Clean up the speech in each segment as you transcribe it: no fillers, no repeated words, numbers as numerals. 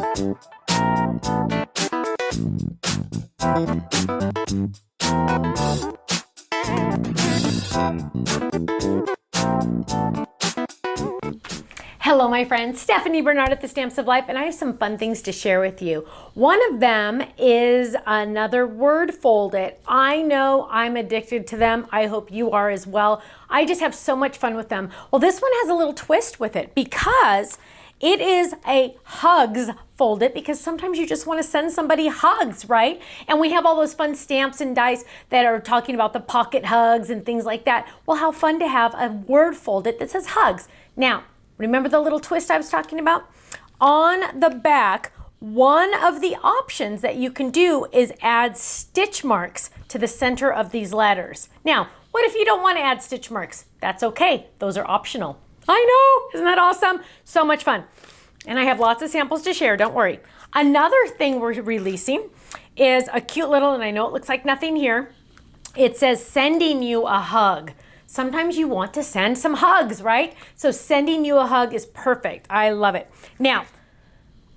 Hello my friends, Stephanie Bernard at the Stamps of Life, and I have some fun things to share with you. One of them is another word fold it. I know I'm addicted to them. I hope you are as well. I just have so much fun with them. Well, this one has a little twist with it because it is a hugs fold it, because sometimes you just want to send somebody hugs, right? And we have all those fun stamps and dice that are talking about the pocket hugs and things like that. Well, how fun to have a word fold it that says hugs. Now, remember the little twist I was talking about? On the back, one of the options that you can do is add stitch marks to the center of these letters. Now, what if you don't want to add stitch marks? That's okay. Those are optional. I know, isn't that awesome? So much fun. And I have lots of samples to share, don't worry. Another thing we're releasing is a cute little, and I know it looks like nothing here, it says sending you a hug. Sometimes you want to send some hugs, right? So sending you a hug is perfect. I love it. Now,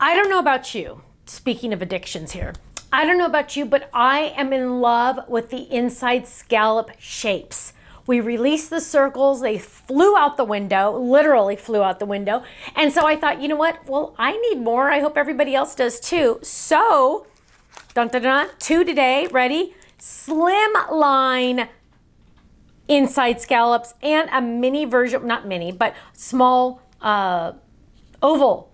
I don't know about you, speaking of addictions here, I don't know about you, but I am in love with the inside scallop shapes. We released the circles, they flew out the window, literally flew out the window. And so I thought, you know what? Well, I need more. I hope everybody else does too. So, dun, dun, dun, 2 today, ready? Slimline inside scallops and a mini version, not mini, but small oval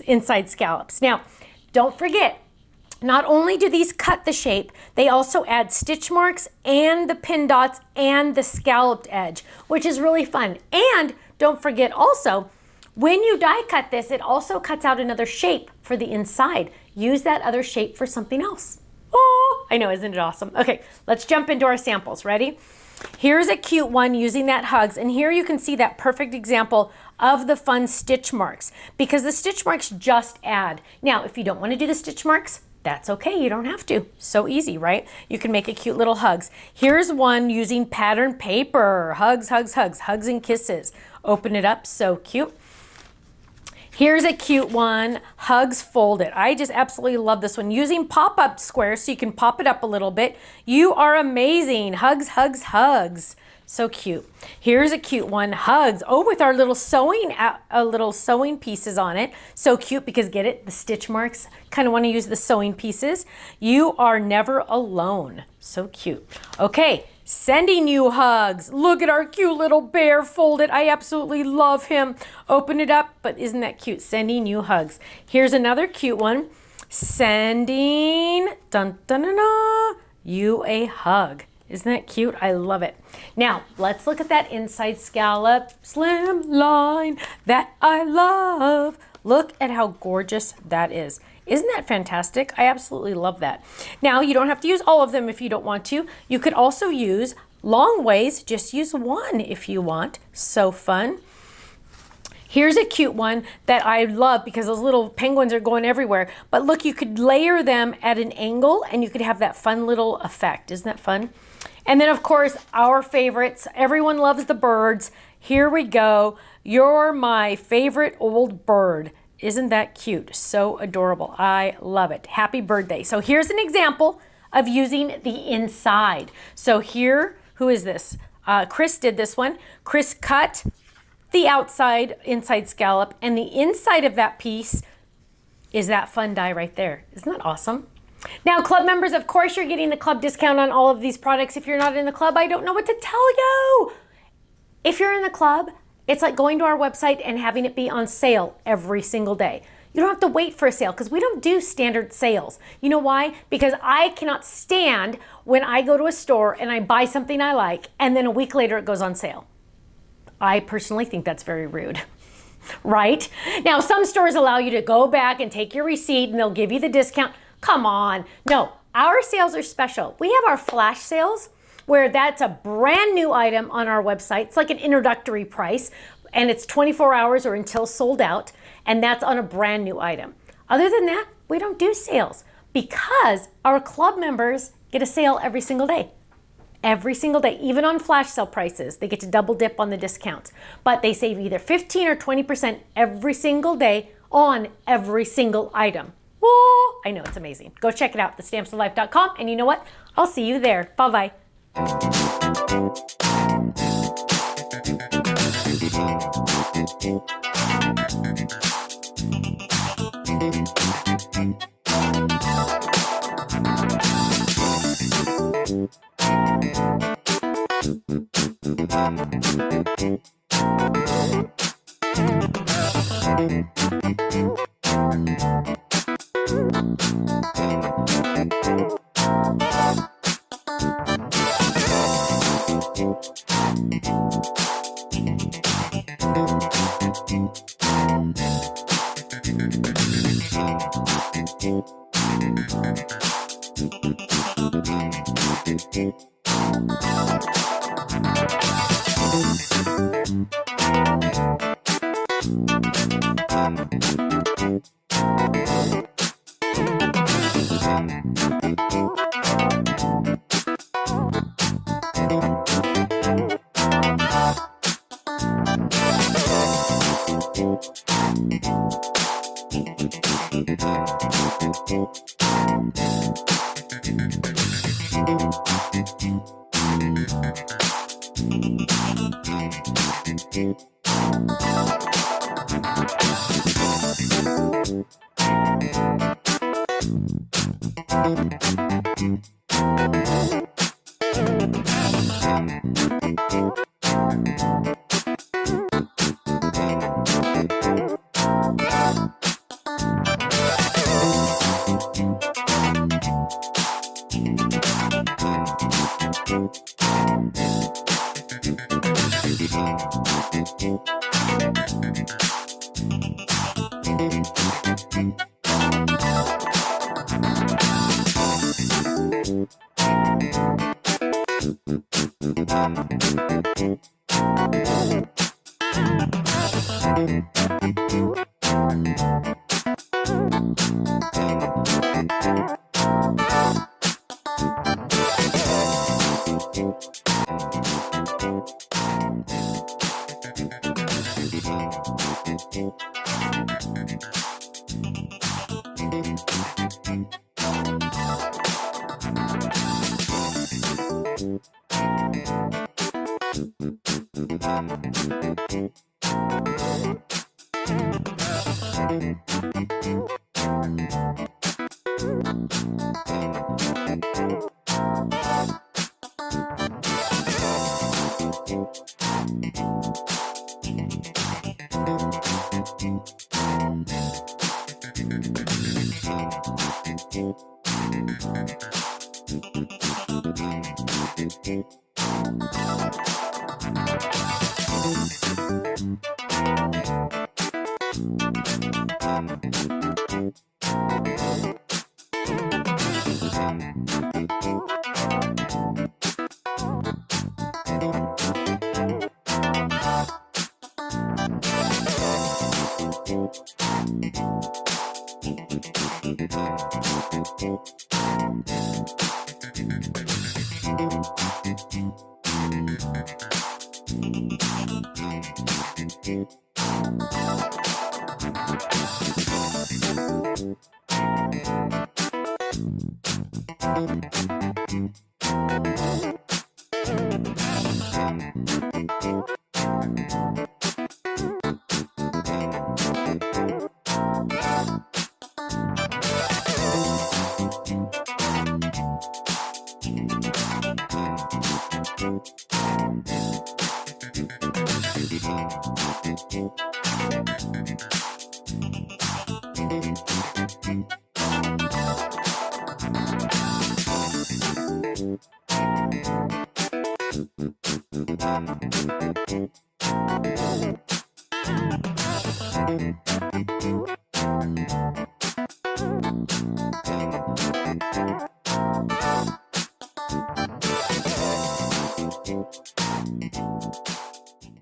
inside scallops. Now, don't forget, not only do these cut the shape, they also add stitch marks and the pin dots and the scalloped edge, which is really fun. And don't forget also, when you die cut this, it also cuts out another shape for the inside. Use that other shape for something else. Oh, I know, isn't it awesome? Okay, let's jump into our samples. Ready? Here's a cute one using that hugs, and here you can see that perfect example of the fun stitch marks, because the stitch marks just add. Now, if you don't want to do the stitch marks, that's okay, you don't have to. So easy, right? You can make a cute little hugs. Here's one using pattern paper. Hugs, hugs, hugs, hugs and kisses. Open it up, so cute. Here's a cute one, hugs folded. I just absolutely love this one. Using pop-up squares so you can pop it up a little bit. You are amazing. Hugs, hugs, hugs. So cute. Here's a cute one, hugs. Oh, with our little sewing pieces on it. So cute because get it, the stitch marks. Kind of want to use the sewing pieces. You are never alone. So cute. Okay. Sending you hugs. Look at our cute little bear folded. I absolutely love him. Open it up, but isn't that cute? Sending you hugs. Here's another cute one. Sending dun, dun, dun, dun, you a hug. Isn't that cute? I love it. Now, let's look at that inside scallop slimline that I love. Look at how gorgeous that is. Isn't that fantastic? I absolutely love that. Now, you don't have to use all of them if you don't want to. You could also use long ways. Just use one if you want. So fun. Here's a cute one that I love because those little penguins are going everywhere. But look, you could layer them at an angle and you could have that fun little effect. Isn't that fun? And then, of course, our favorites. Everyone loves the birds. Here we go. You're my favorite old bird. Isn't that cute? So adorable. I love it. Happy birthday. So here's an example of using the inside. So here, who is this? Chris did this one. Chris cut the outside inside scallop, and the inside of that piece is that fun die right there. Isn't that awesome? Now, club members, of course, you're getting the club discount on all of these products. If you're not in the club, I don't know what to tell you. If you're in the club, it's like going to our website and having it be on sale every single day. You don't have to wait for a sale because we don't do standard sales. You know why? Because I cannot stand when I go to a store and I buy something I like and then a week later it goes on sale. I personally think that's very rude, right? Now, some stores allow you to go back and take your receipt and they'll give you the discount. Come on. No, our sales are special. We have our flash sales where that's a brand new item on our website. It's like an introductory price and it's 24 hours or until sold out, and that's on a brand new item. Other than that, we don't do sales because our club members get a sale every single day. Every single day, even on flash sale prices, they get to double dip on the discounts. But they save either 15 or 20% every single day on every single item. Whoa, I know, it's amazing. Go check it out, thestampsoflife.com, and you know what? I'll see you there. Bye-bye.